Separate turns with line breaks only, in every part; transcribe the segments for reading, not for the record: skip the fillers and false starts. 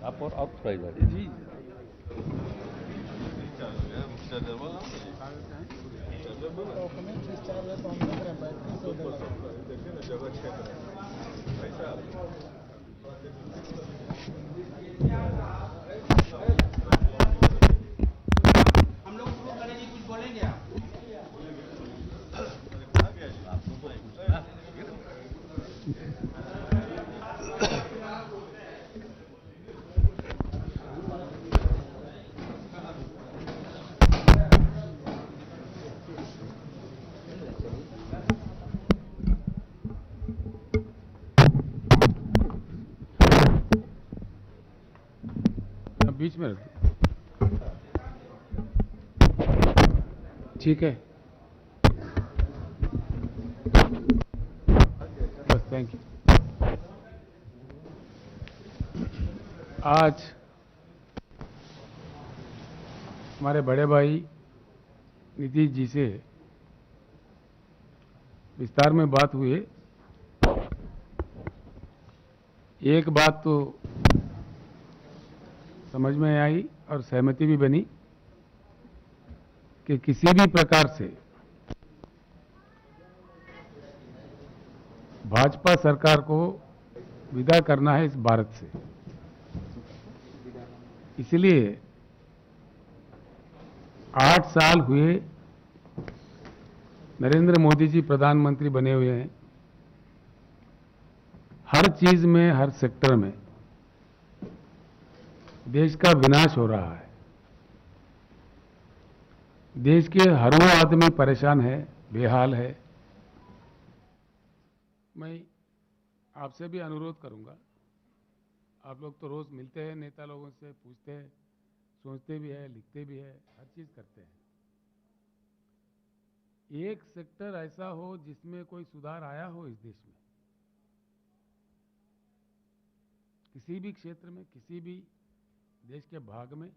आप और authorized are.
जी
डॉक्यूमेंट डिस्चार्ज है तो हम देख रहे हैं बैटरी से उधर लगा
हम लोग शुरू करेंगे, कुछ बोलेंगे आप?
बीच में रख ठीक है बस थैंक यू। आज हमारे बड़े भाई नीतीश जी से विस्तार में बात हुई है। एक बात तो समझ में आई और सहमति भी बनी कि किसी भी प्रकार से भाजपा सरकार को विदा करना है इस भारत से। इसलिए 8 साल हुए नरेंद्र मोदी जी प्रधानमंत्री बने हुए हैं। हर चीज में, हर सेक्टर में देश का विनाश हो रहा है। देश के हर वो आदमी परेशान है, बेहाल है। मैं आपसे भी अनुरोध करूंगा, आप लोग तो रोज मिलते हैं, नेता लोगों से पूछते हैं, सोचते भी है, लिखते भी है, हर चीज करते हैं। एक सेक्टर ऐसा हो जिसमें कोई सुधार आया हो इस देश में, किसी भी क्षेत्र में, किसी भी देश के भाग में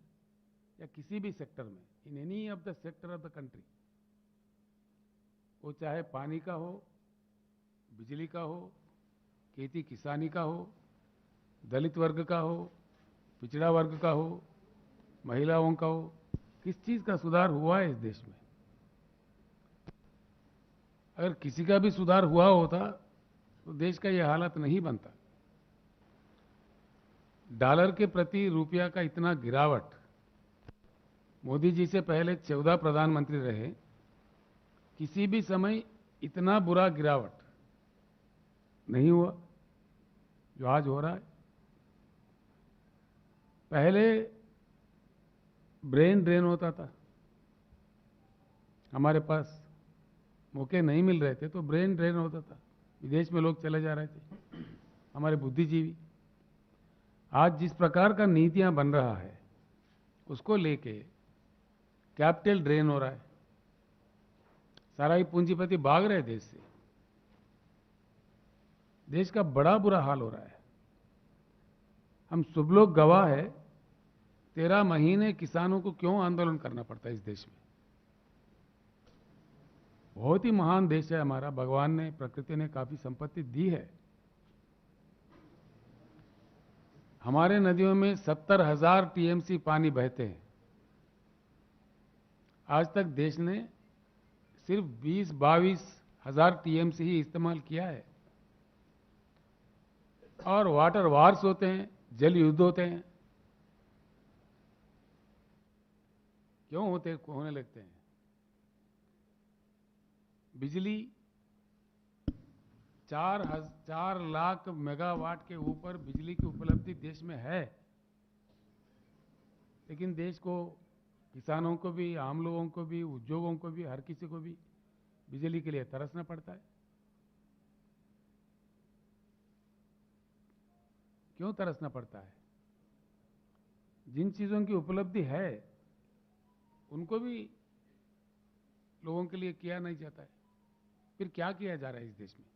या किसी भी सेक्टर में, in any of the sector of the country, वो चाहे पानी का हो, बिजली का हो, खेती किसानी का हो, दलित वर्ग का हो, पिछड़ा वर्ग का हो, महिलाओं का हो, किस चीज का सुधार हुआ है इस देश में? अगर किसी का भी सुधार हुआ होता तो देश का यह हालत नहीं बनता। डॉलर के प्रति रुपया का इतना गिरावट, मोदी जी से पहले 14 प्रधानमंत्री रहे, किसी भी समय इतना बुरा गिरावट नहीं हुआ जो आज हो रहा है। पहले ब्रेन ड्रेन होता था, हमारे पास मौके नहीं मिल रहे थे तो ब्रेन ड्रेन होता था, विदेश में लोग चले जा रहे थे, हमारे बुद्धिजीवी। आज जिस प्रकार का नीतियां बन रहा है उसको लेके कैपिटल ड्रेन हो रहा है, सारा ही पूंजीपति भाग रहे देश से। देश का बड़ा बुरा हाल हो रहा है। हम सब लोग गवाह है, 13 महीने किसानों को क्यों आंदोलन करना पड़ता है इस देश में। बहुत ही महान देश है हमारा, भगवान ने, प्रकृति ने काफी संपत्ति दी है। हमारे नदियों में 70,000 टीएमसी पानी बहते हैं। आज तक देश ने सिर्फ 20-22 हजार टीएमसी ही इस्तेमाल किया है। और वाटर वार्स होते हैं, जल युद्ध होते हैं, क्यों होने लगते हैं? बिजली 4 लाख मेगावाट के ऊपर बिजली की उपलब्धि देश में है, लेकिन देश को, किसानों को भी, आम लोगों को भी, उद्योगों को भी, हर किसी को भी बिजली के लिए तरसना पड़ता है। क्यों तरसना पड़ता है? जिन चीजों की उपलब्धि है उनको भी लोगों के लिए किया नहीं जाता है। फिर क्या किया जा रहा है इस देश में?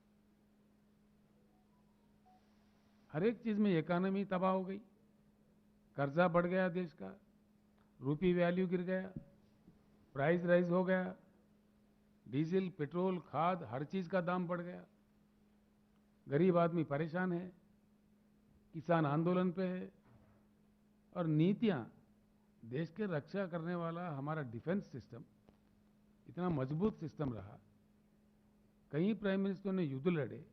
हर एक चीज में इकोनॉमी तबाह हो गई, कर्जा बढ़ गया देश का, रूपी वैल्यू गिर गया, प्राइस राइज हो गया, डीजल, पेट्रोल, खाद, हर चीज का दाम बढ़ गया। गरीब आदमी परेशान है, किसान आंदोलन पे है, और नीतियां, देश के रक्षा करने वाला हमारा डिफेंस सिस्टम इतना मजबूत सिस्टम रहा। कई प्राइम मिनिस्टरों ने युद्ध लड़े,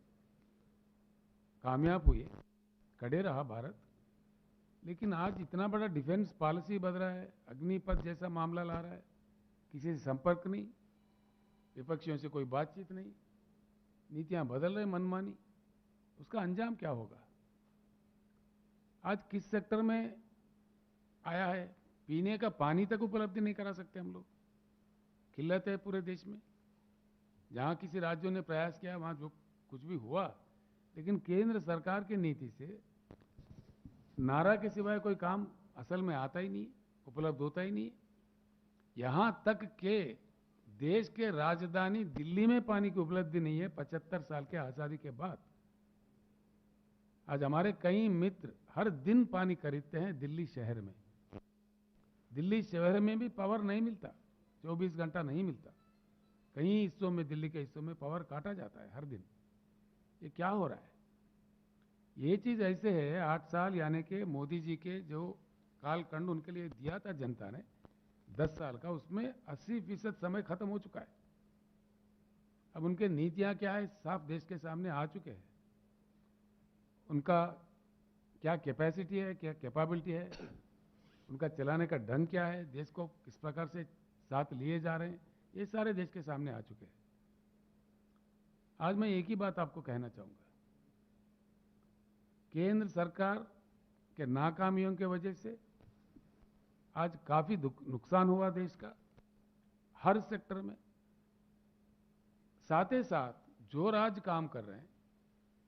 कामयाब हुए, खड़े रहा भारत। लेकिन आज इतना बड़ा डिफेंस पॉलिसी बदल रहा है, अग्निपथ जैसा मामला ला रहा है, किसी से संपर्क नहीं, विपक्षियों से कोई बातचीत नहीं, नीतियां बदल रहे मनमानी। उसका अंजाम क्या होगा? आज किस सेक्टर में आया है? पीने का पानी तक उपलब्ध नहीं करा सकते हम लोग। किल्लत है पूरे देश में। जहां किसी राज्यों ने प्रयास किया वहां जो कुछ भी हुआ, लेकिन केंद्र सरकार की नीति से नारा के सिवाय कोई काम असल में आता ही नहीं, उपलब्ध होता ही नहीं। यहां तक के देश के राजधानी दिल्ली में पानी की उपलब्धि नहीं है 75 साल के आजादी के बाद। आज हमारे कई मित्र हर दिन पानी खरीदते हैं दिल्ली शहर में। दिल्ली शहर में भी पावर नहीं मिलता, 24 घंटा नहीं मिलता। कई हिस्सों में, दिल्ली के हिस्सों में पावर काटा जाता है हर दिन। ये क्या हो रहा है? ये चीज ऐसे है, 8 साल यानी कि मोदी जी के जो कालखंड उनके लिए दिया था जनता ने 10 साल का, उसमें 80% समय खत्म हो चुका है। अब उनके नीतियां क्या है साफ देश के सामने आ चुके हैं। उनका क्या कैपेसिटी है, क्या कैपेबिलिटी है, उनका चलाने का ढंग क्या है, देश को किस प्रकार से साथ लिए जा रहे हैं, ये सारे देश के सामने आ चुके हैं। आज मैं एक ही बात आपको कहना चाहूंगा, केंद्र सरकार के नाकामियों की वजह से आज काफी नुकसान हुआ देश का हर सेक्टर में। साथ ही साथ जो राज्य काम कर रहे हैं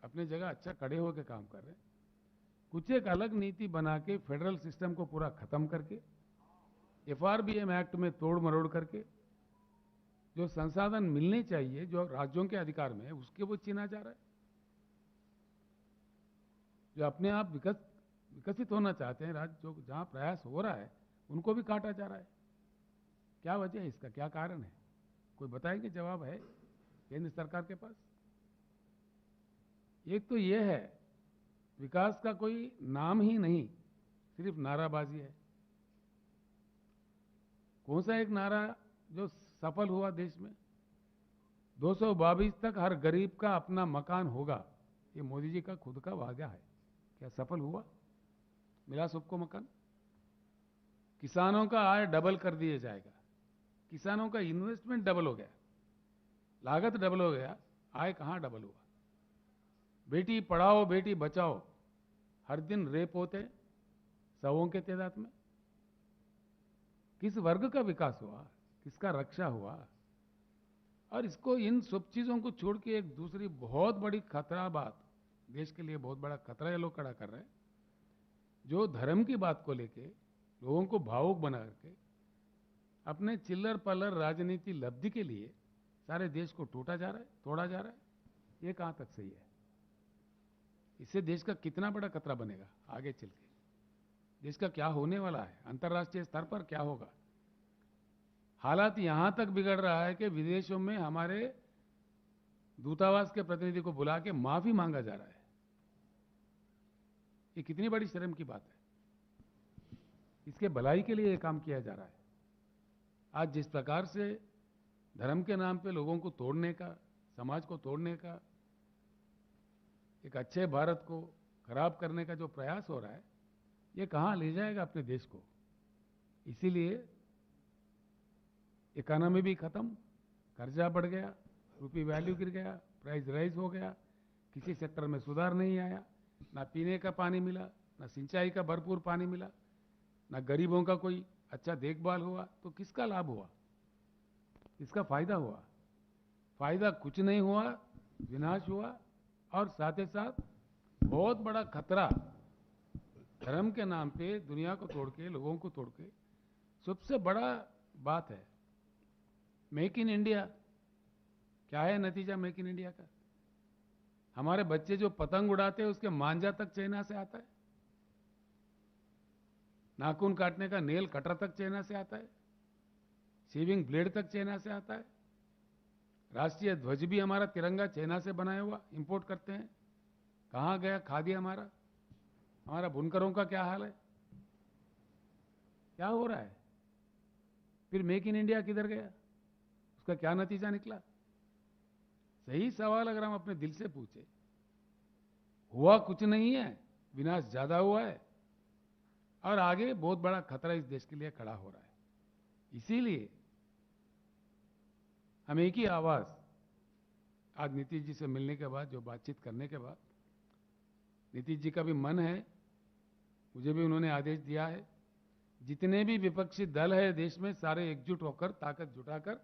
अपनी जगह अच्छा खड़े होकर काम कर रहे हैं, कुछ एक अलग नीति बना के फेडरल सिस्टम को पूरा खत्म करके FRBM एक्ट में तोड़ मरोड़ करके जो संसाधन मिलने चाहिए जो राज्यों के अधिकार में है उसके वो छीना जा रहा है। जो अपने आप विकसित होना चाहते हैं राज्य, जो जहां प्रयास हो रहा है उनको भी काटा जा रहा है। क्या वजह है इसका, क्या कारण है? कोई बताएंगे? जवाब है केंद्र सरकार के पास? एक तो ये है विकास का कोई नाम ही नहीं, सिर्फ नाराबाजी है। कौन सा एक नारा जो सफल हुआ देश में? 222 तक हर गरीब का अपना मकान होगा, ये मोदी जी का खुद का वादा है। क्या सफल हुआ? मिला सबको मकान? किसानों का आय डबल कर दिया जाएगा। किसानों का इन्वेस्टमेंट डबल हो गया, लागत डबल हो गया, आय कहां डबल हुआ? बेटी पढ़ाओ बेटी बचाओ, हर दिन रेप होते सौों के तादाद में। किस वर्ग का विकास हुआ, किसका रक्षा हुआ? और इसको, इन सब चीजों को छोड़ के एक दूसरी बहुत बड़ी खतरा बात, देश के लिए बहुत बड़ा खतरा ये लोग खड़ा कर रहे हैं, जो धर्म की बात को लेके लोगों को भावुक बना करके अपने चिल्लर पल्लर राजनीति लब्धि के लिए सारे देश को टूटा जा रहा है, तोड़ा जा रहा है। ये कहां तक सही है? इससे देश का कितना बड़ा खतरा बनेगा आगे चल के? देश का क्या होने वाला है? अंतर्राष्ट्रीय स्तर पर क्या होगा? हालात यहां तक बिगड़ रहा है कि विदेशों में हमारे दूतावास के प्रतिनिधि को बुला के माफी मांगा जा रहा है। ये कितनी बड़ी शर्म की बात है। इसके भलाई के लिए ये काम किया जा रहा है। आज जिस प्रकार से धर्म के नाम पे लोगों को तोड़ने का, समाज को तोड़ने का, एक अच्छे भारत को खराब करने का जो प्रयास हो रहा है, ये कहां ले जाएगा अपने देश को? इसीलिए इकोनॉमी भी खत्म, कर्जा बढ़ गया, रुपी वैल्यू गिर गया, प्राइस राइज हो गया, किसी सेक्टर में सुधार नहीं आया, ना पीने का पानी मिला, ना सिंचाई का भरपूर पानी मिला, ना गरीबों का कोई अच्छा देखभाल हुआ। तो किसका लाभ हुआ, किसका फायदा हुआ? फायदा कुछ नहीं हुआ, विनाश हुआ। और साथ ही साथ बहुत बड़ा खतरा, धर्म के नाम पे दुनिया को तोड़ के, लोगों को तोड़ के। सबसे बड़ा बात है मेक इन इंडिया। क्या है नतीजा मेक इन इंडिया का? हमारे बच्चे जो पतंग उड़ाते हैं उसके मांझा तक चाइना से आता है, नाखून काटने का नेल कटर तक चाइना से आता है, शेविंग ब्लेड तक चाइना से आता है, राष्ट्रीय ध्वज भी हमारा तिरंगा चाइना से बनाया हुआ इंपोर्ट करते हैं। कहां गया खादी हमारा? हमारा बुनकरों का क्या हाल है? क्या हो रहा है? फिर मेक इन इंडिया किधर गया? उसका क्या नतीजा निकला? सही सवाल अगर हम अपने दिल से पूछे, हुआ कुछ नहीं है, विनाश ज्यादा हुआ है और आगे बहुत बड़ा खतरा इस देश के लिए खड़ा हो रहा है। इसीलिए हम एक ही आवाज, आज नीतीश जी से मिलने के बाद, जो बातचीत करने के बाद, नीतीश जी का भी मन है, मुझे भी उन्होंने आदेश दिया है, जितने भी विपक्षी दल है देश में, सारे एकजुट होकर, ताकत जुटाकर,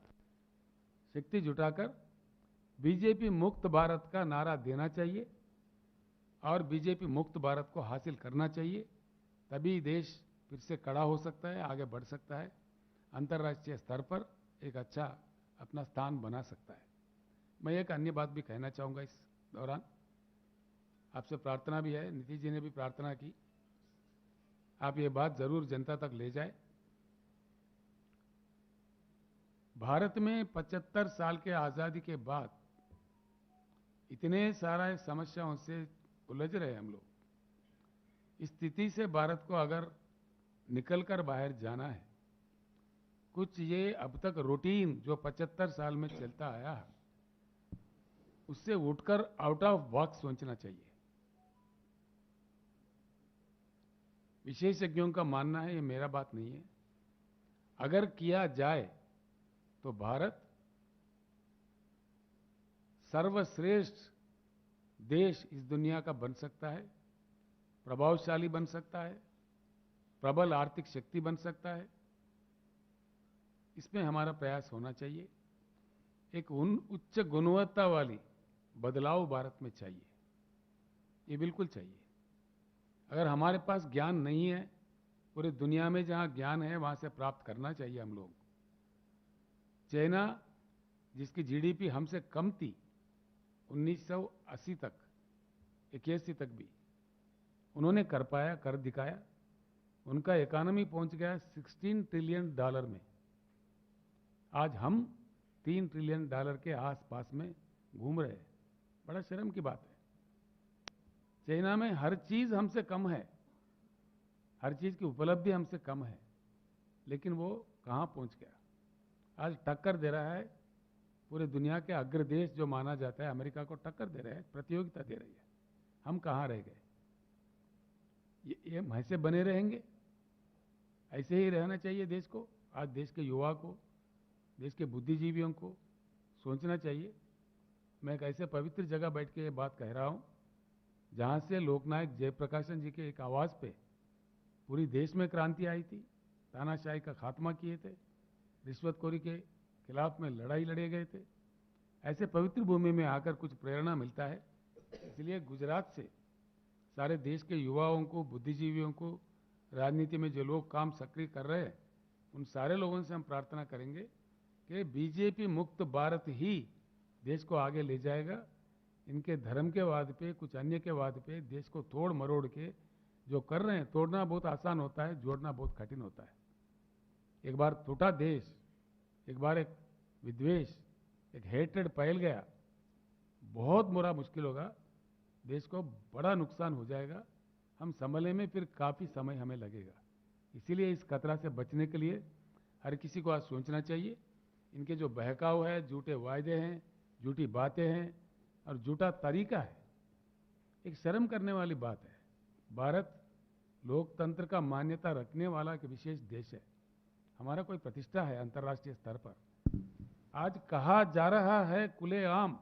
शक्ति जुटाकर बीजेपी मुक्त भारत का नारा देना चाहिए और बीजेपी मुक्त भारत को हासिल करना चाहिए। तभी देश फिर से खड़ा हो सकता है, आगे बढ़ सकता है, अंतर्राष्ट्रीय स्तर पर एक अच्छा अपना स्थान बना सकता है। मैं एक अन्य बात भी कहना चाहूंगा इस दौरान, आपसे प्रार्थना भी है, नीतीश जी ने भी प्रार्थना की, आप ये बात जरूर जनता तक ले जाए। भारत में 75 साल के आजादी के बाद इतने सारा समस्याओं से उलझ रहे हम लोग। इस स्थिति से भारत को अगर निकलकर बाहर जाना है, कुछ ये अब तक रूटीन जो 75 साल में चलता आया है, उससे उठकर आउट ऑफ बॉक्स सोचना चाहिए। विशेषज्ञों का मानना है, ये मेरा बात नहीं है, अगर किया जाए तो भारत सर्वश्रेष्ठ देश इस दुनिया का बन सकता है, प्रभावशाली बन सकता है, प्रबल आर्थिक शक्ति बन सकता है। इसमें हमारा प्रयास होना चाहिए। एक उच्च गुणवत्ता वाली बदलाव भारत में चाहिए, ये बिल्कुल चाहिए। अगर हमारे पास ज्ञान नहीं है, पूरी दुनिया में जहां ज्ञान है वहां से प्राप्त करना चाहिए हम लोग। चाइना, जिसकी जीडीपी हमसे कम थी 1980 तक, 81 तक भी, उन्होंने कर पाया, कर दिखाया। उनका इकोनॉमी पहुंच गया $16 ट्रिलियन में। आज हम $3 ट्रिलियन के आसपास में घूम रहे हैं। बड़ा शर्म की बात है। चाइना में हर चीज हमसे कम है, हर चीज की उपलब्धि हमसे कम है, लेकिन वो कहां पहुंच गया? आज टक्कर दे रहा है पूरे दुनिया के अग्र देश जो माना जाता है, अमेरिका को टक्कर दे रहा है, प्रतियोगिता दे रही है। हम कहां रह गए? ये हम ऐसे बने रहेंगे? ऐसे ही रहना चाहिए देश को। आज देश के युवा को, देश के बुद्धिजीवियों को सोचना चाहिए। मैं एक ऐसे पवित्र जगह बैठ के ये बात कह रहा हूं जहां से लोकनायक जयप्रकाशन जी के एक आवाज पे पूरी देश में क्रांति आई थी, तानाशाही का खात्मा किए थे, रिश्वतखोरी के खिलाफ में लड़ाई लड़े गए थे। ऐसे पवित्र भूमि में आकर कुछ प्रेरणा मिलता है। इसलिए गुजरात से सारे देश के युवाओं को, बुद्धिजीवियों को, राजनीति में जो लोग काम सक्रिय कर रहे हैं, उन सारे लोगों से हम प्रार्थना करेंगे कि बीजेपी मुक्त भारत ही देश को आगे ले जाएगा। इनके धर्म के वाद पे, कुछ अन्य के वाद पे देश को तोड़ मरोड़ के जो कर रहे हैं, तोड़ना बहुत आसान होता है, जोड़ना बहुत कठिन होता है। एक बार टूटा देश, एक बार एक विद्वेष, एक हेट्रेड फैल गया, बहुत बुरा मुश्किल होगा, देश को बड़ा नुकसान हो जाएगा। हम संभलने में फिर काफी समय हमें लगेगा। इसीलिए इस खतरा से बचने के लिए हर किसी को आज सोचना चाहिए। इनके जो बहकाव है, झूठे वायदे हैं, झूठी बातें हैं और झूठा तरीका है, एक शर्म करने वाली बात है। भारत लोकतंत्र का मान्यता रखने वाला एक विशेष देश है, हमारा कोई प्रतिष्ठा है अंतर्राष्ट्रीय स्तर पर। आज कहा जा रहा है खुलेआम,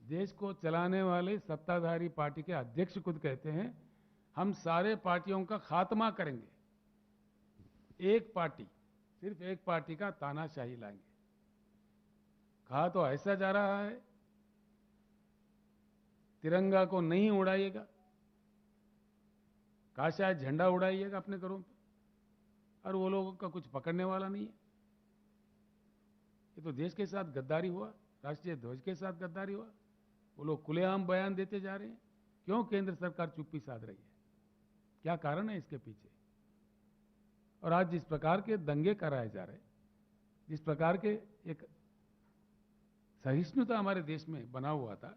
देश को चलाने वाले सत्ताधारी पार्टी के अध्यक्ष खुद कहते हैं हम सारे पार्टियों का खात्मा करेंगे, एक पार्टी, सिर्फ एक पार्टी का तानाशाही लाएंगे। कहा तो ऐसा जा रहा है तिरंगा को नहीं उड़ाइएगा, कहा शायद झंडा उड़ाइएगा अपने घरों पे, और वो लोगों का कुछ पकड़ने वाला नहीं है। ये तो देश के साथ गद्दारी हुआ, राष्ट्रीय ध्वज के साथ गद्दारी हुआ। वो लोग खुलेआम बयान देते जा रहे हैं। क्यों केंद्र सरकार चुप्पी साध रही है? क्या कारण है इसके पीछे? और आज जिस प्रकार के दंगे कराए जा रहे हैं, जिस प्रकार के एक सहिष्णुता हमारे देश में बना हुआ था,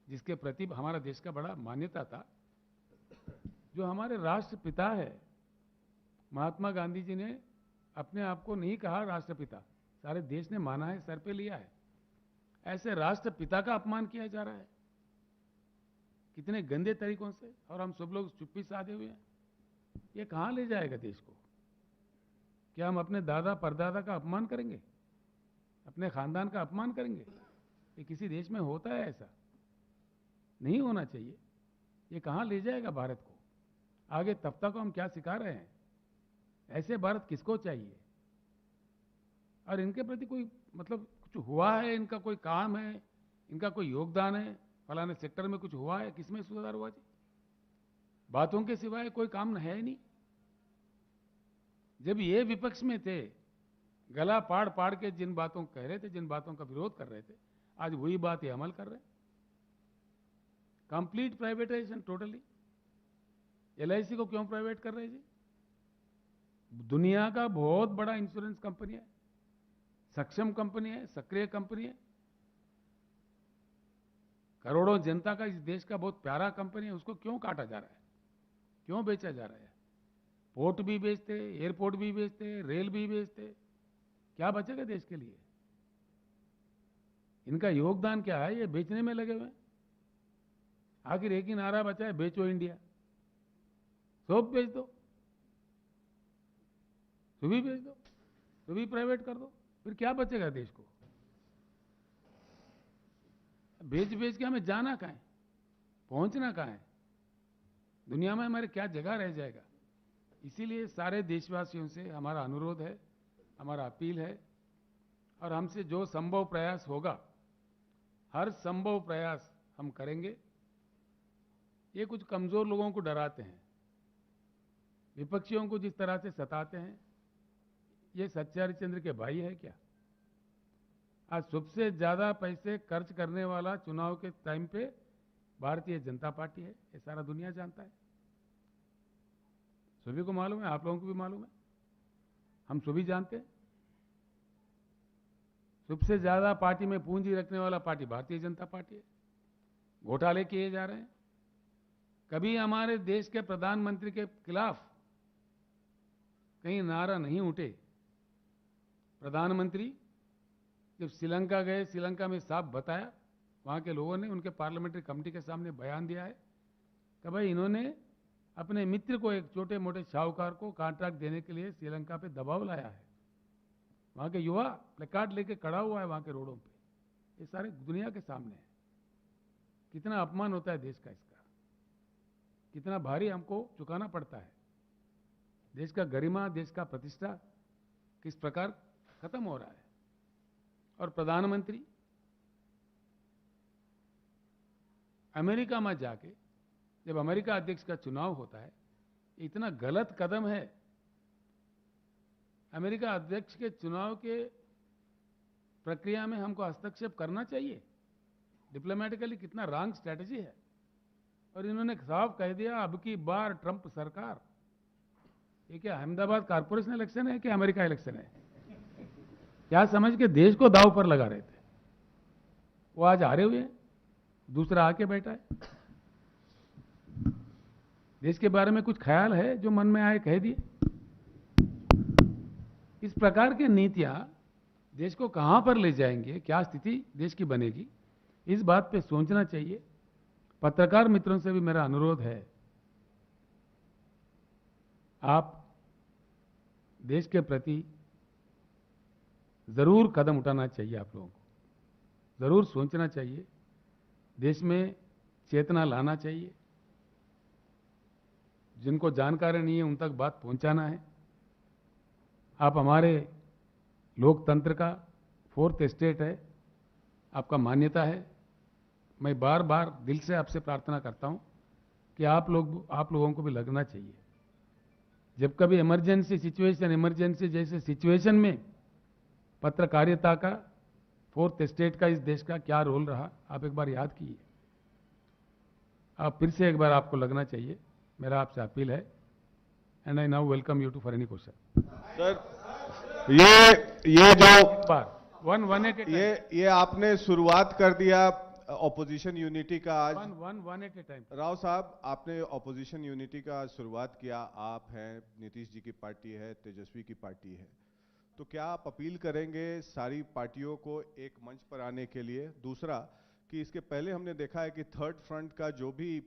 जिसके प्रति हमारा देश का बड़ा मान्यता था, जो हमारे राष्ट्रपिता है महात्मा गांधी जी ने अपने आप को नहीं कहा राष्ट्रपिता, सारे देश ने माना है, सर पे लिया है। ऐसे राष्ट्रपिता का अपमान किया जा रहा है कितने गंदे तरीकों से, और हम सब लोग चुप्पी साधे हुए हैं। ये कहां ले जाएगा देश को? क्या हम अपने दादा परदादा का अपमान करेंगे, अपने खानदान का अपमान करेंगे? ये किसी देश में होता है? ऐसा नहीं होना चाहिए। ये कहां ले जाएगा भारत को? आगे तफ्ता को हम क्या सिखा रहे हैं? ऐसे भारत किसको चाहिए? और इनके प्रति कोई मतलब कुछ हुआ है, इनका कोई काम है, इनका कोई योगदान है, फलाने सेक्टर में कुछ हुआ है? किसमें सुधार हुआ जी? बातों के सिवाय कोई काम है ही नहीं। जब ये विपक्ष में थे, गला पाड़ पाड़ के जिन बातों कह रहे थे, जिन बातों का विरोध कर रहे थे, आज वही बात ये अमल कर रहे हैं। Complete privatisation totally. LIC को क्यों प्राइवेट कर रहे हैं जी? दुनिया का बहुत बड़ा इंश्योरेंस कंपनी है, सक्षम कंपनी है, सक्रिय कंपनी है, करोड़ों जनता का इस देश का बहुत प्यारा कंपनी है। उसको क्यों काटा जा रहा है, क्यों बेचा जा रहा है? पोर्ट भी बेचते, एयरपोर्ट भी बेचते, रेल भी बेचते, क्या बचेगा देश के लिए? इनका योगदान क्या है? ये बेचने में लगे हुए हैं। आखिर एक ही नारा बचा है, बेचो इंडिया। सब बेच दो, सुबह बेच दो, सुबह प्राइवेट कर दो, फिर क्या बचेगा देश को? बेच बेच के हमें जाना कहाँ है, पहुंचना कहाँ है? दुनिया में हमारे क्या जगह रह जाएगा? इसीलिए सारे देशवासियों से हमारा अनुरोध है, हमारा अपील है, और हमसे जो संभव प्रयास होगा, हर संभव प्रयास हम करेंगे। ये कुछ कमजोर लोगों को डराते हैं, विपक्षियों को जिस तरह से सताते हैं, ये सच्चे हरिश्चंद्र के भाई है क्या? आज सबसे ज्यादा पैसे खर्च करने वाला चुनाव के टाइम पे भारतीय जनता पार्टी है, ये सारा दुनिया जानता है, सभी को मालूम है, आप लोगों को भी मालूम है, हम सभी जानते हैं। सबसे ज्यादा पार्टी में पूंजी रखने वाला पार्टी भारतीय जनता पार्टी है। घोटाले किए जा रहे हैं। कभी हमारे देश के प्रधानमंत्री के खिलाफ कहीं नारा नहीं उठे। प्रधानमंत्री जब श्रीलंका गए, श्रीलंका में साफ बताया, वहां के लोगों ने उनके पार्लियामेंट्री कमेटी के सामने बयान दिया है कि भाई इन्होंने अपने मित्र को, एक छोटे मोटे शाहूकार को कॉन्ट्रैक्ट देने के लिए श्रीलंका पे दबाव लाया है। वहां के युवा प्लेकार्ड लेके खड़ा हुआ है वहां के रोडों पे, ये सारे दुनिया के सामने है। कितना अपमान होता है देश का इसका, कितना भारी हमको चुकाना पड़ता है। देश का गरिमा, देश का प्रतिष्ठा किस प्रकार खत्म हो रहा है। और प्रधानमंत्री अमेरिका में जाके, जब अमेरिका अध्यक्ष का चुनाव होता है, इतना गलत कदम है। अमेरिका अध्यक्ष के चुनाव के प्रक्रिया में हमको हस्तक्षेप करना चाहिए, डिप्लोमेटिकली कितना रॉन्ग स्ट्रेटजी है। और इन्होंने साफ कह दिया, अब की बार ट्रंप सरकार। ये क्या अहमदाबाद कारपोरेशन इलेक्शन है कि अमेरिका इलेक्शन है? क्या समझ के देश को दांव पर लगा रहे थे? वो आज हारे हुए हैं, दूसरा आके बैठा है। देश के बारे में कुछ ख्याल है? जो मन में आए कह दिए। इस प्रकार की नीतियां देश को कहां पर ले जाएंगे, क्या स्थिति देश की बनेगी, इस बात पे सोचना चाहिए। पत्रकार मित्रों से भी मेरा अनुरोध है, आप देश के प्रति जरूर कदम उठाना चाहिए, आप लोगों को जरूर सोचना चाहिए, देश में चेतना लाना चाहिए। जिनको जानकारी नहीं है उन तक बात पहुंचाना है। आप हमारे लोकतंत्र का फोर्थ स्टेट है, आपका मान्यता है। मैं बार बार दिल से आपसे प्रार्थना करता हूं कि आप लोगों को भी लगना चाहिए। जब कभी इमरजेंसी सिचुएशन, इमरजेंसी जैसे सिचुएशन में पत्रकारिता का, फोर्थ स्टेट का इस देश का क्या रोल रहा, आप एक बार याद कीजिए। आप फिर से एक बार आपको लगना चाहिए, मेरा आपसे अपील है। And I now welcome you to for any question.
Sir, ये जो
बार 118
ये आपने शुरुआत कर दिया
ऑपोजिशन यूनिटी का आज
one at a time.
Rao साहब, आपने ऑपोजिशन यूनिटी का शुरुआत किया, आप हैं, नीतीश जी की पार्टी है, तेजस्वी की पार्टी है, तो क्या आप अपील करेंगे सारी पार्टियों को एक मंच पर आने के लिए? दूसरा कि इसके पहले हमने देखा है कि थर्ड फ्रंट का जो भी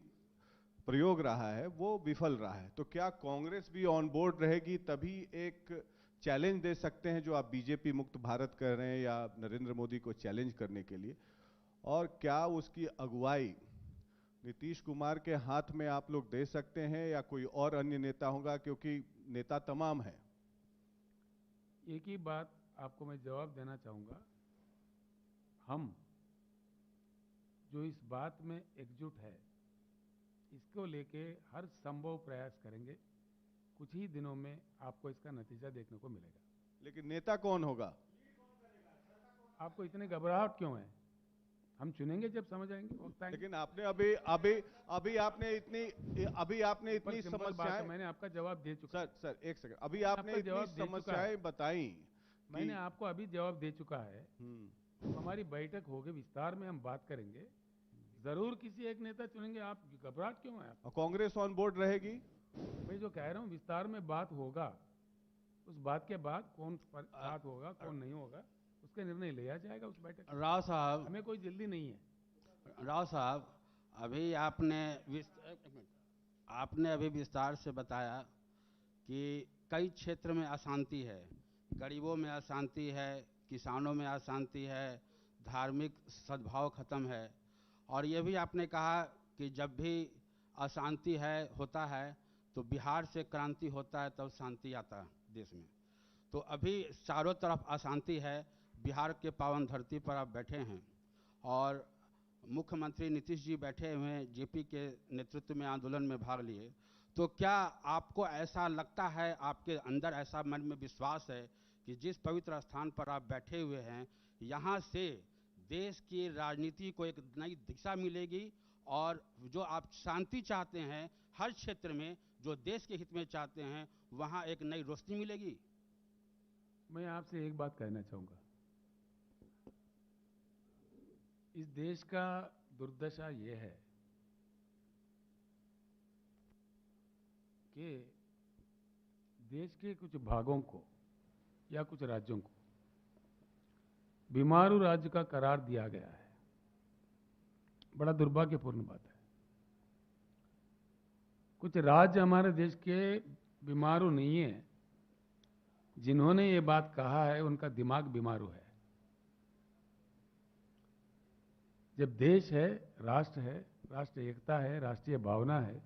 प्रयोग रहा है वो विफल रहा है, तो क्या कांग्रेस भी ऑन बोर्ड रहेगी तभी एक चैलेंज दे सकते हैं जो आप बीजेपी मुक्त भारत कर रहे हैं या नरेंद्र मोदी को चैलेंज करने के लिए? और क्या उसकी अगुवाई नीतीश कुमार के हाथ में आप लोग दे सकते हैं या कोई और अन्य नेता होगा, क्योंकि नेता तमाम है?
एक ही बात आपको मैं जवाब देना चाहूंगा, हम जो इस बात में एकजुट है इसको लेके हर संभव प्रयास करेंगे। कुछ ही दिनों में आपको इसका नतीजा देखने को मिलेगा।
लेकिन नेता कौन होगा?
आपको इतने घबराहट क्यों है? हम चुनेंगे जब समझ आएंगे, वक्त आएंगे।
लेकिन आपने अभी आपने इतनी
सिंपल बात है,
समस्याएं,
मैंने आपका जवाब दे चुका।
सर एक सेकंड, अभी
आपका
आपने
जवाब
इतनी
दे चुका है।
समस्याएं बताई।
मैंने आपको अभी जवाब दे चुका है।
हम्म।
हमारी बैठक होगी, विस्तार में हम बात करेंगे, जरूर किसी एक नेता चुनेंगे। आप घबराहट क्यों है? आप
और कांग्रेस ऑन बोर्ड रहेगी?
मैं जो कह रहा हूँ विस्तार में बात होगा, उस बात के बाद कौन बात होगा कौन नहीं होगा उसका निर्णय लिया जाएगा उस बैठक में।
राव साहब,
हमें कोई जल्दी नहीं है।
राव साहब, अभी आपने अभी विस्तार से बताया कि कई क्षेत्र में अशांति है, गरीबों में अशांति है, किसानों में अशांति है, धार्मिक सद्भाव खत्म है, और ये भी आपने कहा कि जब भी अशांति होता है तो बिहार से क्रांति होता है, तब शांति आता है देश में। तो अभी चारों तरफ अशांति है। बिहार के पावन धरती पर आप बैठे हैं और मुख्यमंत्री नीतीश जी बैठे हुए हैं, जेपी के नेतृत्व में आंदोलन में भाग लिए, तो क्या आपको ऐसा लगता है, आपके अंदर ऐसा मन में विश्वास है कि जिस पवित्र स्थान पर आप बैठे हुए हैं, यहाँ से देश की राजनीति को एक नई दिशा मिलेगी और जो आप शांति चाहते हैं हर क्षेत्र में, जो देश के हित में चाहते हैं, वहाँ एक नई रोशनी मिलेगी?
मैं आपसे एक बात कहना चाहूंगा, इस देश का दुर्दशा ये है कि देश के कुछ भागों को या कुछ राज्यों को बीमारू राज्य का करार दिया गया है। बड़ा दुर्भाग्यपूर्ण बात है। कुछ राज्य हमारे देश के बीमारू नहीं है, जिन्होंने ये बात कहा है उनका दिमाग बीमारू है। जब देश है, राष्ट्र एकता है, राष्ट्रीय भावना है,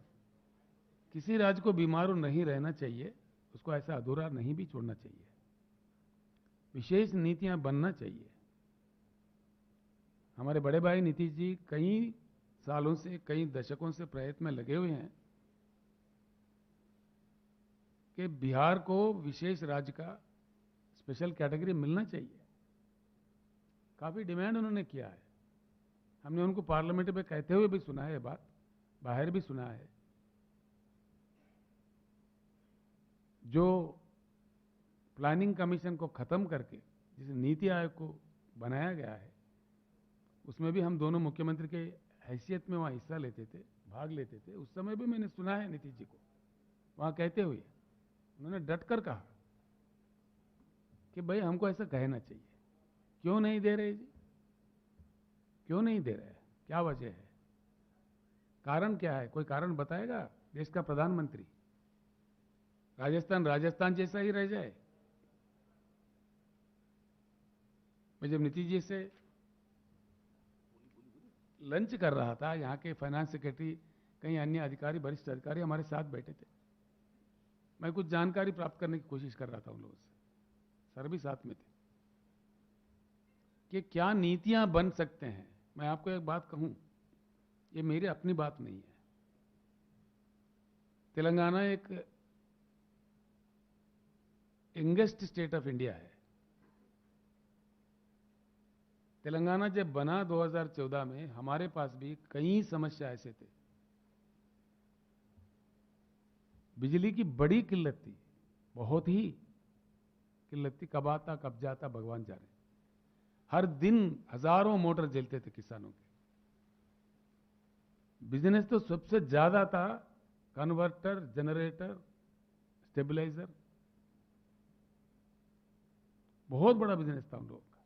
किसी राज्य को बीमारू नहीं रहना चाहिए, उसको ऐसा अधूरा नहीं भी छोड़ना चाहिए, विशेष नीतियां बनना चाहिए। हमारे बड़े भाई नीतीश जी कई सालों से, कई दशकों से प्रयत्न में लगे हुए हैं कि बिहार को विशेष राज्य का स्पेशल कैटेगरी मिलना चाहिए। काफी डिमांड उन्होंने किया है, हमने उनको पार्लियामेंट में कहते हुए भी सुना है, बात बाहर भी सुना है। जो प्लानिंग कमीशन को खत्म करके जिसे नीति आयोग को बनाया गया है, उसमें भी हम दोनों मुख्यमंत्री के हैसियत में वहां हिस्सा लेते थे, भाग लेते थे। उस समय भी मैंने सुना है नीतीश जी को वहां कहते हुए, उन्होंने डटकर कहा कि भाई हमको ऐसा कहना चाहिए। क्यों नहीं दे रहे जी? क्यों नहीं दे रहे? क्या वजह है? कारण क्या है? कोई कारण बताएगा? देश का प्रधानमंत्री, राजस्थान जैसा ही रह जाए? मैं जब नीतीश जी से लंच कर रहा था, यहाँ के फाइनेंस सेक्रेटरी, कई अन्य अधिकारी, वरिष्ठ अधिकारी हमारे साथ बैठे थे, मैं कुछ जानकारी प्राप्त करने की कोशिश कर रहा था उन लोगों से, सर भी साथ में थे, कि क्या नीतियां बन सकते हैं। मैं आपको एक बात कहूं, ये मेरी अपनी बात नहीं है। तेलंगाना एक यंगेस्ट स्टेट ऑफ इंडिया है। तेलंगाना जब बना 2014 में, हमारे पास भी कई समस्या ऐसे थे। बिजली की बड़ी किल्लत थी, बहुत ही किल्लत थी, कब आता भगवान जाने। हर दिन हजारों मोटर जलते थे किसानों के। बिजनेस तो सबसे ज्यादा था, कन्वर्टर, जनरेटर, स्टेबलाइजर, बहुत बड़ा बिजनेस था उन लोगों का।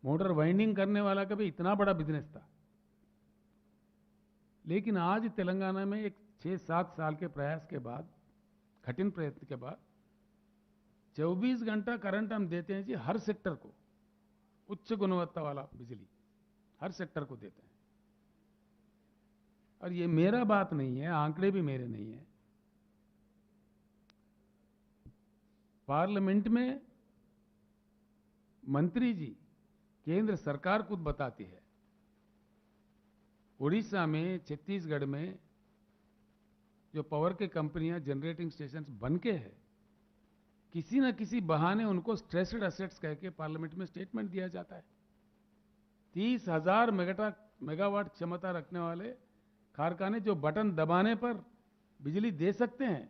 मोटर वाइंडिंग करने वाला का भी इतना बड़ा बिजनेस था। लेकिन आज तेलंगाना में एक 6-7 साल के प्रयास के बाद, कठिन प्रयत्न के बाद 24 घंटा करंट हम देते हैं जी हर सेक्टर को, उच्च गुणवत्ता वाला बिजली हर सेक्टर को देते हैं। और ये मेरा बात नहीं है, आंकड़े भी मेरे नहीं है। पार्लियामेंट में मंत्री जी, केंद्र सरकार खुद बताती है, उड़ीसा में, छत्तीसगढ़ में जो पावर के कंपनियां, जनरेटिंग स्टेशंस बन के है, किसी न किसी बहाने उनको स्ट्रेस्ड एसेट्स कह के पार्लियामेंट में स्टेटमेंट दिया जाता है। 30,000 मेगावाट क्षमता रखने वाले कारखाने जो बटन दबाने पर बिजली दे सकते हैं,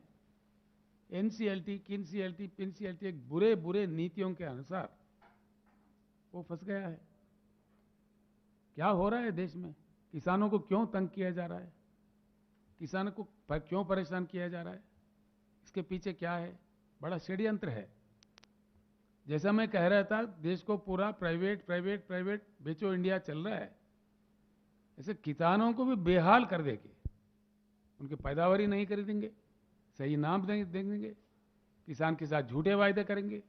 एनसीएलटी, किनसीएलटी, पिनसीएलटी, एक बुरे बुरे नीतियों के अनुसार वो फंस गया है। क्या हो रहा है देश में? किसानों को क्यों तंग किया जा रहा है? किसानों को क्यों परेशान किया जा रहा है? इसके पीछे क्या है? बड़ा षड्यंत्र है। जैसा मैं कह रहा था, देश को पूरा प्राइवेट प्राइवेट प्राइवेट बेचो इंडिया चल रहा है, ऐसे किसानों को भी बेहाल कर देंगे। उनकी पैदावारी नहीं खरीदेंगे, सही नाम नहीं देंगे, किसान के साथ झूठे वायदे करेंगे,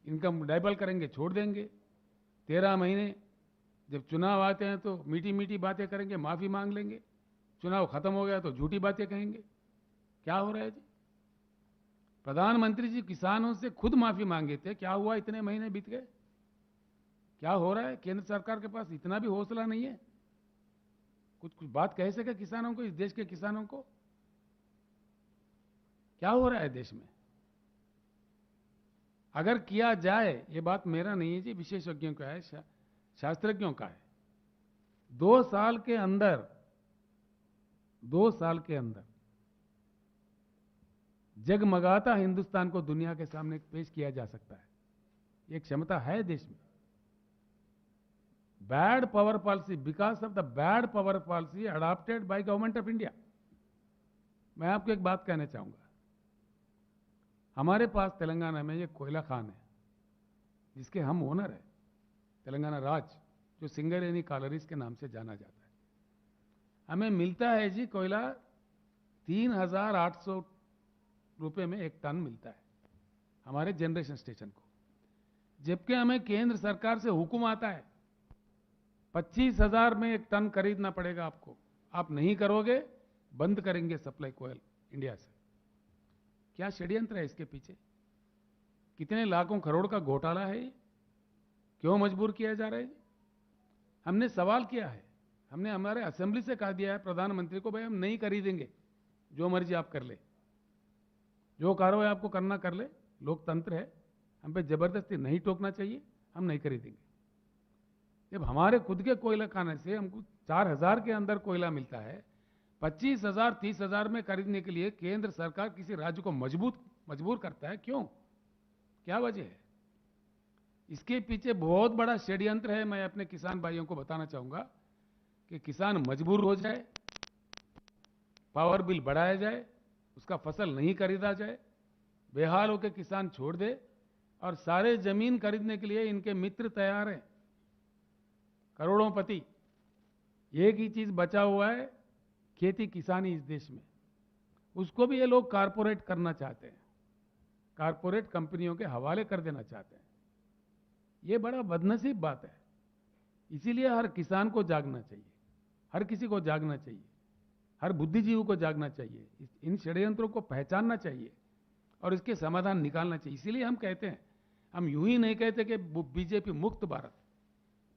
इनकम डबल करेंगे, छोड़ देंगे। 13 महीने जब चुनाव आते हैं तो मीठी मीठी बातें करेंगे, माफी मांग लेंगे, चुनाव खत्म हो गया तो झूठी बातें कहेंगे। क्या हो रहा है जी? प्रधानमंत्री जी किसानों से खुद माफी मांगे थे, क्या हुआ? इतने महीने बीत गए, क्या हो रहा है? केंद्र सरकार के पास इतना भी हौसला नहीं है कुछ बात कह सके किसानों को, इस देश के किसानों को? क्या हो रहा है देश में? अगर किया जाए, ये बात मेरा नहीं है जी, विशेषज्ञों का है, शास्त्रज्ञों का है, 2 साल के अंदर जगमगाता हिंदुस्तान को दुनिया के सामने पेश किया जा सकता है। ये क्षमता है देश में। Bad power policy, because of the bad power policy adopted by government of India. मैं आपको एक बात कहना चाहूंगा, हमारे पास तेलंगाना में ये कोयला खान है जिसके हम ओनर है, तेलंगाना राज, जो सिंगरेनी कॉलरीज के नाम से जाना जाता है। हमें मिलता है जी कोयला 3,800 रुपए में 1 टन मिलता है हमारे जनरेशन स्टेशन को, जबकि हमें केंद्र सरकार से हुक्म आता है 25,000 में 1 टन खरीदना पड़ेगा आपको, आप नहीं करोगे बंद करेंगे सप्लाई कोयल इंडिया से। क्या षड्यंत्र है इसके पीछे? कितने लाखों करोड़ का घोटाला है? क्यों मजबूर किया जा रहा है? हमने सवाल किया है, हमने हमारे असेंबली से कहा दिया है प्रधानमंत्री को, भाई हम नहीं खरीदेंगे, जो मर्जी आप कर ले, जो कार्रवाई आपको करना कर ले, लोकतंत्र है, हम पे जबरदस्ती नहीं टोकना चाहिए, हम नहीं खरीदेंगे। जब हमारे खुद के कोयला खाने से हमको 4,000 के अंदर कोयला मिलता है, 25,000 30,000 में खरीदने के लिए केंद्र सरकार किसी राज्य को मजबूर करता है, क्यों? क्या वजह है? इसके पीछे बहुत बड़ा षड्यंत्र है। मैं अपने किसान भाइयों को बताना चाहूंगा कि किसान मजबूर हो जाए, पावर बिल बढ़ाया जाए, उसका फसल नहीं खरीदा जाए, बेहाल होकर किसान छोड़ दे, और सारे जमीन खरीदने के लिए इनके मित्र तैयार हैं, करोड़ोंपति। एक ही चीज बचा हुआ है, खेती किसानी इस देश में, उसको भी ये लोग कारपोरेट करना चाहते हैं, कारपोरेट कंपनियों के हवाले कर देना चाहते हैं। ये बड़ा बदनसीब बात है। इसीलिए हर किसान को जागना चाहिए, हर किसी को जागना चाहिए, हर बुद्धिजीवी को जागना चाहिए, इन षड्यंत्रों को पहचानना चाहिए और इसके समाधान निकालना चाहिए। इसीलिए हम कहते हैं, हम यूं ही नहीं कहते कि बीजेपी मुक्त भारत,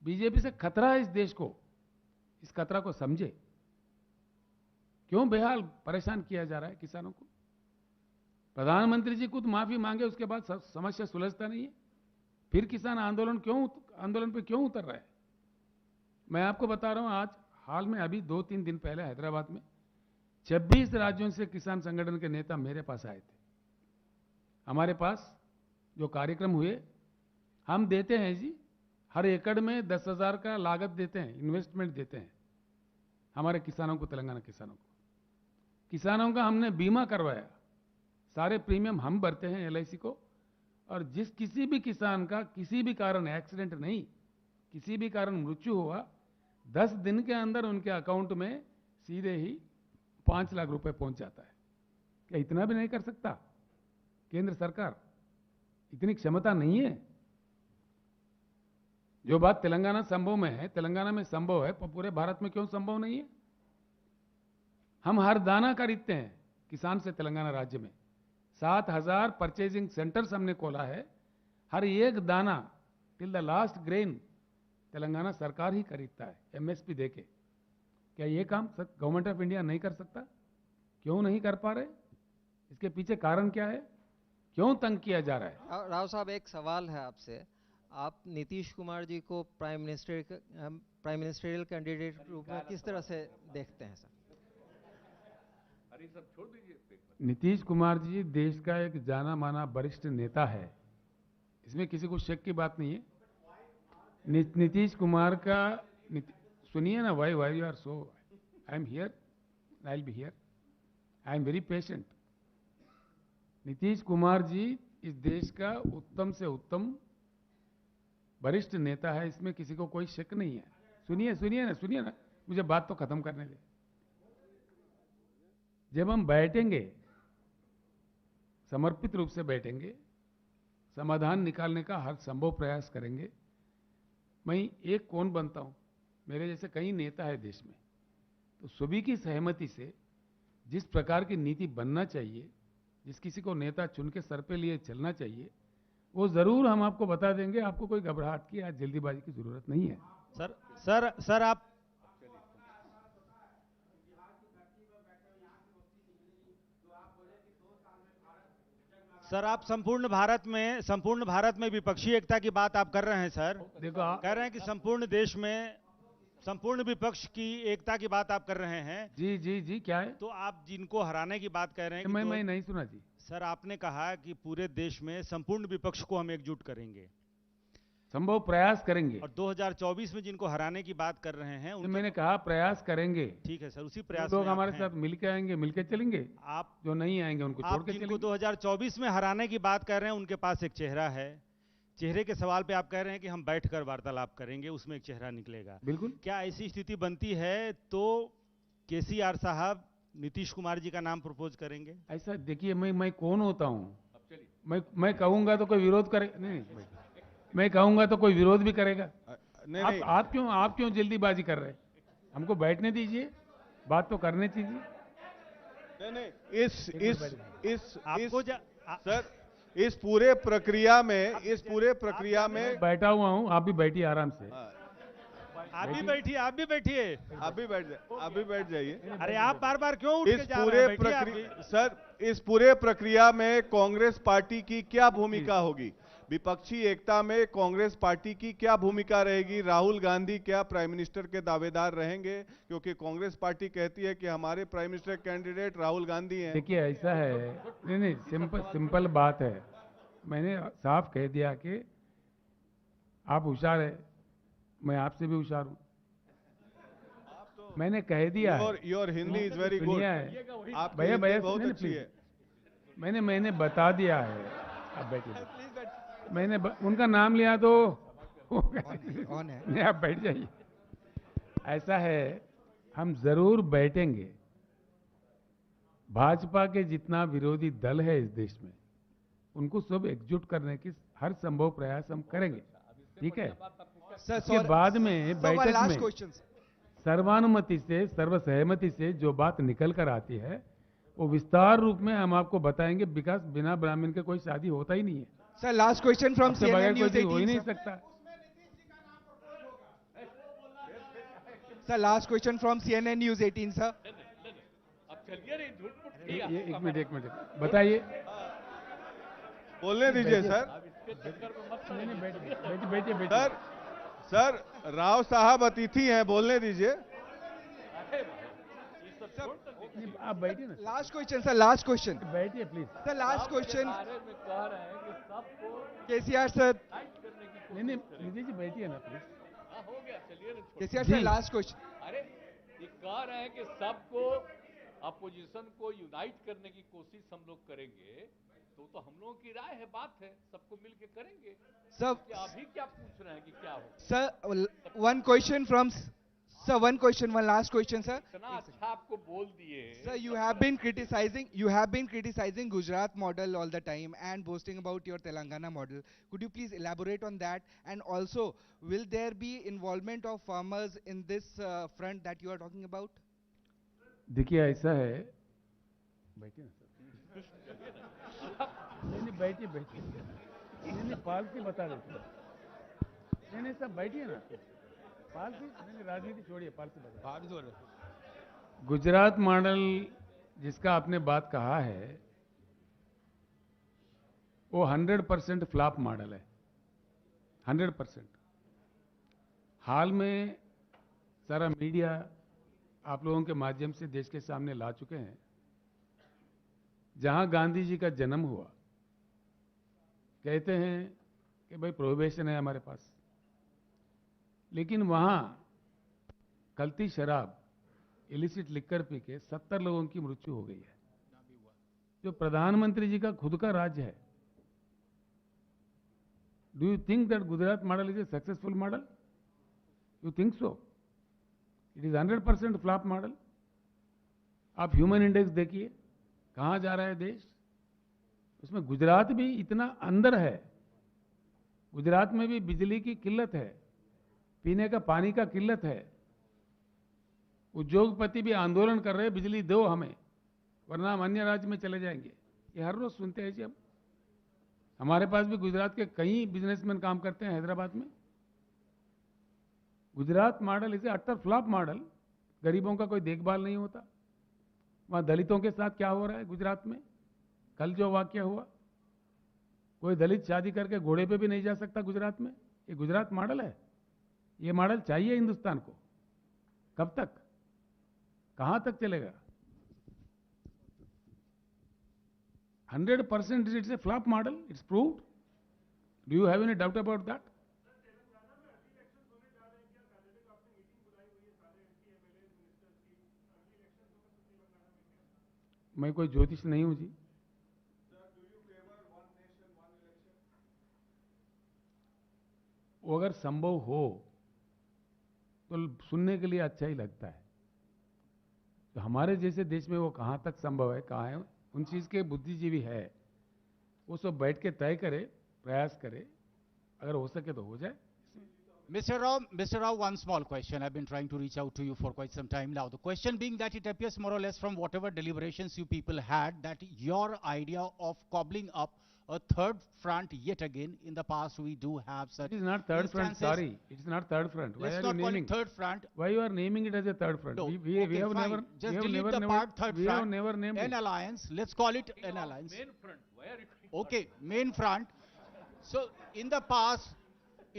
बीजेपी से खतरा है इस देश को, इस खतरा को समझे। क्यों बेहाल परेशान किया जा रहा है किसानों को? प्रधानमंत्री जी खुद माफी मांगे, उसके बाद समस्या सुलझता नहीं है, फिर किसान आंदोलन पे क्यों उतर रहा है? मैं आपको बता रहा हूं, आज हाल में अभी 2-3 दिन पहले हैदराबाद में 26 राज्यों से किसान संगठन के नेता मेरे पास आए थे। हमारे पास जो कार्यक्रम हुए, हम देते हैं जी, हर एकड़ में 10,000 का लागत देते हैं, इन्वेस्टमेंट देते हैं। हमारे किसानों को, तेलंगाना किसानों का हमने बीमा करवाया, सारे प्रीमियम हम भरते हैं LIC को, और जिस किसी भी किसान का किसी भी कारण एक्सीडेंट नहीं, किसी भी कारण मृत्यु हुआ, 10 दिन के अंदर उनके अकाउंट में सीधे ही 5 लाख रुपए पहुंच जाता है। क्या इतना भी नहीं कर सकता केंद्र सरकार? इतनी क्षमता नहीं है? जो बात तेलंगाना संभव में है, तेलंगाना में संभव है, पूरे भारत में क्यों संभव नहीं है? हम हर दाना खरीदते हैं किसान से तेलंगाना राज्य में। 7,000 परचेजिंग सेंटर्स हमने खोला है। हर एक दाना till the last grain Telangana सरकार ही खरीदता है MSP देके। क्या ये काम गवर्नमेंट ऑफ इंडिया नहीं कर सकता? क्यों नहीं कर पा रहे? इसके पीछे कारण क्या है? क्यों तंग किया जा रहा है?
राव साहब, एक सवाल है आपसे। आप नीतीश कुमार जी को प्राइम मिनिस्टरियल कैंडिडेट के रूप में किस तरह से देखते हैं सर?
नीतीश कुमार जी देश का एक जाना माना वरिष्ठ नेता है, इसमें किसी को शक की बात नहीं है। नीतीश कुमार का सुनिए ना, why you are so, I am here, I will be here, I am very patient. Nitish Kumar ji इस देश का उत्तम से उत्तम वरिष्ठ नेता है, इसमें किसी को कोई शक नहीं है। सुनिए ना, मुझे बात तो खत्म करने दे। जब हम बैठेंगे, समर्पित रूप से बैठेंगे, समाधान निकालने का हर संभव प्रयास करेंगे। मैं एक कौन बनता हूं, मेरे जैसे कई नेता है देश में, तो सभी की सहमति से जिस प्रकार की नीति बनना चाहिए, जिस किसी को नेता चुन के सर पे लिए चलना चाहिए, वो जरूर हम आपको बता देंगे। आपको कोई घबराहट की या जल्दीबाजी की जरूरत नहीं है।
सर आप संपूर्ण भारत में विपक्षी एकता की बात आप कर रहे हैं सर।
देखो,
कह रहे हैं कि संपूर्ण देश में संपूर्ण विपक्ष की एकता की बात आप कर रहे हैं।
जी क्या है?
तो आप जिनको हराने की बात कह रहे हैं कि
मैं नहीं सुना जी।
सर आपने कहा कि पूरे देश में संपूर्ण विपक्ष को हम एकजुट करेंगे,
संभव प्रयास करेंगे,
और 2024 में जिनको हराने की बात कर रहे हैं
तो मैंने कहा प्रयास करेंगे।
ठीक है सर, उसी प्रयास
लोग
में
हमारे साथ मिलके आएंगे, मिलके चलेंगे।
आप
जो नहीं आएंगे उनको छोड़ के
जिनको
चलेंगे।
2024 में हराने की बात कर रहे हैं उनके पास एक चेहरा है। चेहरे के सवाल पे आप कह रहे हैं कि हम बैठकर वार्तालाप करेंगे, उसमें एक चेहरा निकलेगा।
बिल्कुल।
क्या ऐसी स्थिति बनती है तो KCR साहब नीतीश कुमार जी का नाम प्रपोज करेंगे?
ऐसा देखिए, मैं कौन होता हूँ? मैं कहूंगा तो कोई विरोध करे? नहीं, मैं कहूंगा तो कोई विरोध भी करेगा।
नहीं,
आप क्यों जल्दीबाजी कर रहे हैं? हमको बैठने दीजिए, बात तो करने दीजिए।
नहीं, सर इस पूरे प्रक्रिया में
बैठा हुआ हूँ, आप भी बैठिए आराम से।
आप भी बैठिए।
आप भी बैठ जाइए।
अरे आप बार क्यों उठ के जा रहे हैं? बैठिए आप भी।
सर इस पूरे प्रक्रिया में कांग्रेस पार्टी की क्या भूमिका होगी? विपक्षी एकता में कांग्रेस पार्टी की क्या भूमिका रहेगी? राहुल गांधी क्या प्राइम मिनिस्टर के दावेदार रहेंगे? क्योंकि कांग्रेस पार्टी कहती है कि हमारे prime minister candidate Rahul Gandhi हैं।
देखिए ऐसा है, नहीं, सिंपल बात है। मैंने साफ कह दिया कि आप होशियार है, मैं आपसे भी होशियार हूं। मैंने कह दिया है।
Your Hindi is very good.
भैया बहुत अच्छी है। मैंने बता दिया है। आप बैठिए। मैंने उनका नाम लिया तो नहीं, आप बैठ जाइए। ऐसा है, हम जरूर बैठेंगे। भाजपा के जितना विरोधी दल है इस देश में, उनको सब एकजुट करने की हर संभव प्रयास हम करेंगे। ठीक है? इसके बाद में बैठक में सर्वानुमति से, सर्वसहमति से जो बात निकल कर आती है वो विस्तार रूप में हम आपको बताएंगे। विकास बिना ब्राह्मण के कोई शादी होता ही नहीं है।
Sir last question from CNN News 18
हो ही नहीं सकता।
Sir last question from CNN News 18 sir.
एक मिनट बताइए।
बोलने दीजिए सर।
बैठिए।
सर राव साहब अतिथि हैं, बोलने दीजिए।
आप बैठिए ना।
Last question sir, last question.
बैठिए please.
Sir last question KCR sir.
नहीं, निधि जी बैठिए ना please.
KCR sir last question.
कह रहे हैं कि सबको अपोजिशन को यूनाइट करने की कोशिश हम लोग करेंगे, तो हम लोगों की राय है, बात है, सबको मिलके करेंगे।
Sir,
क्या अभी क्या पूछ रहे हैं कि क्या हो?
sir, one question from sir. One question, one last question, sir.
इतना अच्छा आपको बोल दिए।
Sir, you have been criticizing Gujarat model all the time and boasting about your Telangana model. Could you please elaborate on that? And also, will there be involvement of farmers in this front that you are talking about?
देखिए ऐसा है, बैठिए ना sir. नहीं बैठिए बैठिए, नहीं palsy बता देते, नहीं सब बैठिए ना, पालसी नहीं राजनीति छोड़िए, पालसी बता। गुजरात मॉडल जिसका आपने बात कहा है वो 100% फ्लॉप मॉडल है, 100%। हाल में सारा मीडिया आप लोगों के माध्यम से देश के सामने ला चुके हैं, जहां गांधी जी का जन्म हुआ, कहते हैं कि भाई प्रोहिबिशन है हमारे पास, लेकिन वहां कल्ती शराब, इलिसिट लिकर पी के 70 लोगों की मृत्यु हो गई है, जो प्रधानमंत्री जी का खुद का राज्य है। Do you think that Gujarat model is a successful model? You think so? It is 100% flop model. आप ह्यूमन इंडेक्स देखिए, कहां जा रहा है देश, उसमें गुजरात भी इतना अंदर है। गुजरात में भी बिजली की किल्लत है, पीने का पानी का किल्लत है। उद्योगपति भी आंदोलन कर रहे हैं, बिजली दो हमें, वरना हम अन्य राज्य में चले जाएंगे। ये हर रोज सुनते हैं जी हम। हमारे पास भी गुजरात के कई बिजनेसमैन काम करते हैं हैदराबाद में। Gujarat model is a utter flop model. गरीबों का कोई देखभाल नहीं होता। वहां दलितों के साथ क्या हो रहा है गुजरात में, कल जो वाकया हुआ, कोई दलित शादी करके घोड़े पे भी नहीं जा सकता गुजरात में। ये गुजरात मॉडल है? ये मॉडल चाहिए हिंदुस्तान को? कब तक, कहां तक चलेगा? 100% it's a flop model, it's proved. Do you have any doubt about that? मैं कोई ज्योतिष नहीं हूं जी। वो अगर संभव हो तो सुनने के लिए अच्छा ही लगता है। तो हमारे जैसे देश में वो कहां तक संभव है, कहां है, उन चीज के बुद्धिजीवी है, वो सब बैठ के तय करे, प्रयास करे, अगर हो सके तो हो जाए।
Mr. Rao, one small question. I've been trying to reach out to you for quite some time now. The question being that it appears more or less from whatever deliberations you people had, that your idea of cobbling up a third front yet again, in the past we do have such.
It is not third front, sorry. It is not third front. Why
Let's
are you
not call
naming
it third front.
Why you are naming it as a third front?
No.
We
Okay,
have
fine.
never,
Just
we have
delete
never,
the
never,
part third
we
front.
have never named
An
it.
alliance. Let's call it an alliance.
Main front. Why are you?
Okay, main front. So in the past,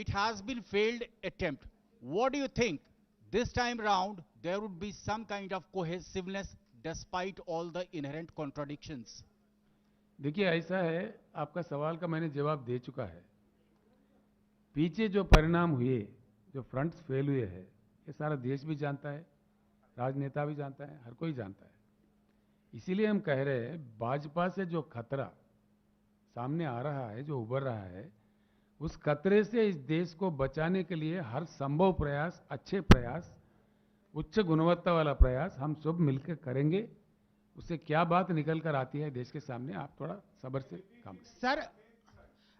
it has been failed attempt. What do you think? This time round, there would be some kind of cohesiveness despite all the inherent contradictions.
देखिए ऐसा है, आपका सवाल का मैंने जवाब दे चुका है। पीछे जो परिणाम हुए, जो फ्रंट्स फेल हुए हैं, ये सारा देश भी जानता है, राजनेता भी जानता है, हर कोई जानता है। इसीलिए हम कह रहे हैं, भाजपा से जो खतरा सामने आ रहा है, जो उभर रहा है, उस खतरे से इस देश को बचाने के लिए हर संभव प्रयास, अच्छे प्रयास, उच्च गुणवत्ता वाला प्रयास हम सब मिलकर करेंगे। उससे क्या बात निकल कर आती है देश के सामने, आप थोड़ा सब्र से काम करें।
सर,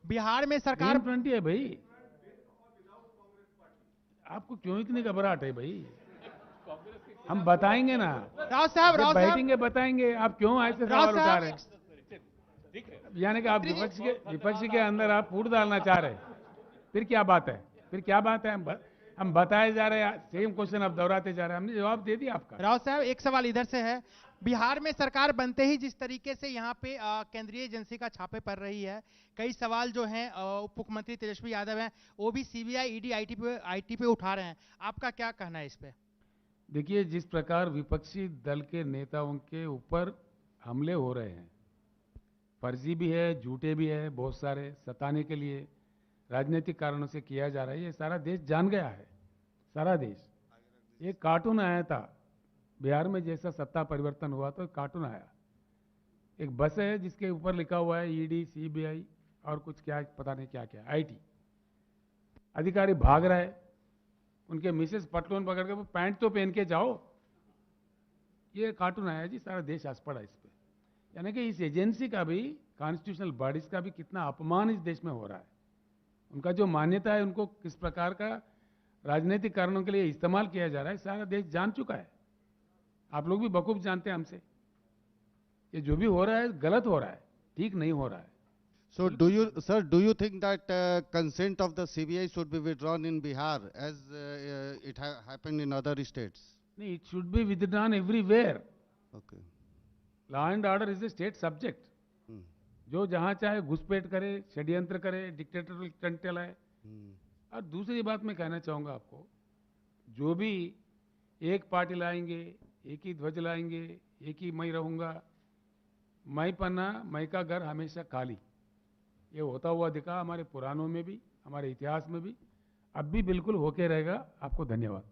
बिहार में सरकार
फ्रंट है भाई, आपको क्यों इतनी घबराहट है भाई? हम बताएंगे ना,
राव साहब
बैठेंगे बताएंगे। आप क्यों ऐसे सवाल उठा रहे हैं? यानी कि आप विपक्ष के अंदर आप फूट डालना चाह रहे हैं। फिर क्या बात है, फिर क्या बात है? हम बताए जा रहे हैं, सेम क्वेश्चन आप दोहराते जा रहे हैं। हमने जवाब दे दिया आपका।
राव साहब, एक सवाल इधर से है। बिहार में सरकार बनते ही जिस तरीके से यहाँ पे केंद्रीय एजेंसी का छापे पड़ रही है, कई सवाल जो हैं उप मुख्यमंत्री तेजस्वी यादव हैं, वो भी सीबीआई, ईडी, आईटी पे उठा रहे हैं। आपका क्या कहना है इस पे?
देखिए, जिस प्रकार विपक्षी दल के नेताओं के ऊपर हमले हो रहे हैं, फर्जी भी है, झूठे भी है, बहुत सारे सताने के लिए राजनीतिक कारणों से किया जा रहा है, ये सारा देश जान गया है। सारा देश, एक कार्टून आया था बिहार में जैसा सत्ता परिवर्तन हुआ तो कार्टून आया, एक बस है जिसके ऊपर लिखा हुआ है ईडी, सीबीआई और कुछ क्या पता नहीं क्या क्या, आईटी। अधिकारी भाग रहा है, उनके मिसेस पटलून पकड़ के पैंट तो पहन के जाओ। ये कार्टून आया जी, सारा देश हंस पड़ा इस पे। यानी कि इस एजेंसी का भी, कॉन्स्टिट्यूशनल बॉडीज का भी कितना अपमान इस देश में हो रहा है। उनका जो मान्यता है उनको किस प्रकार का राजनीतिक कारणों के लिए इस्तेमाल किया जा रहा है, सारा देश जान चुका है। आप लोग भी बखूब जानते हैं हमसे। ये जो भी हो रहा है गलत हो रहा है, ठीक नहीं हो रहा है।
So do you think that consent of the CBI should be withdrawn in Bihar as it happened in other states?
नहीं, it should be withdrawn everywhere.
Okay.
Law and order is a state subject. जो जहां चाहे घुसपैठ करे, षड्यंत्र करे, dictatorial stunt चलाए। और दूसरी बात मैं कहना चाहूंगा आपको, जो भी एक पार्टी लाएंगे, एक ही ध्वज लाएंगे, एक ही मैं रहूंगा, मैं पन्ना मैं का घर हमेशा खाली, ये होता हुआ दिखा हमारे पुराणों में भी, हमारे इतिहास में भी, अब भी बिल्कुल होके रहेगा। आपको धन्यवाद।